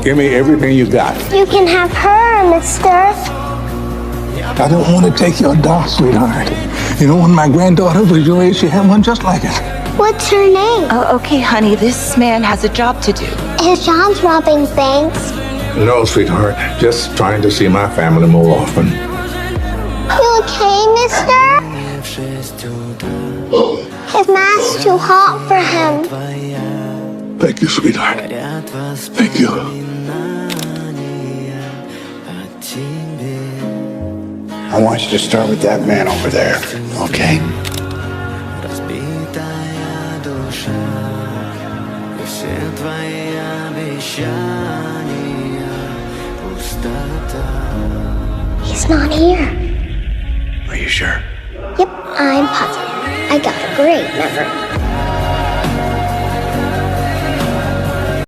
Give me everything you got. You can have her, mister. I don't want to take your doll, sweetheart. You know, when my granddaughter was your age, she had one just like it. What's her name? Oh, okay, honey, this man has a job to do. His job's robbing banks. No, sweetheart. Just trying to see my family more often. You okay, mister? His mask's too hot for him. Thank you, sweetheart. Thank you. I want you to start with that man over there, okay? He's not here. Are you sure? Yep, I'm positive. I got a great memory.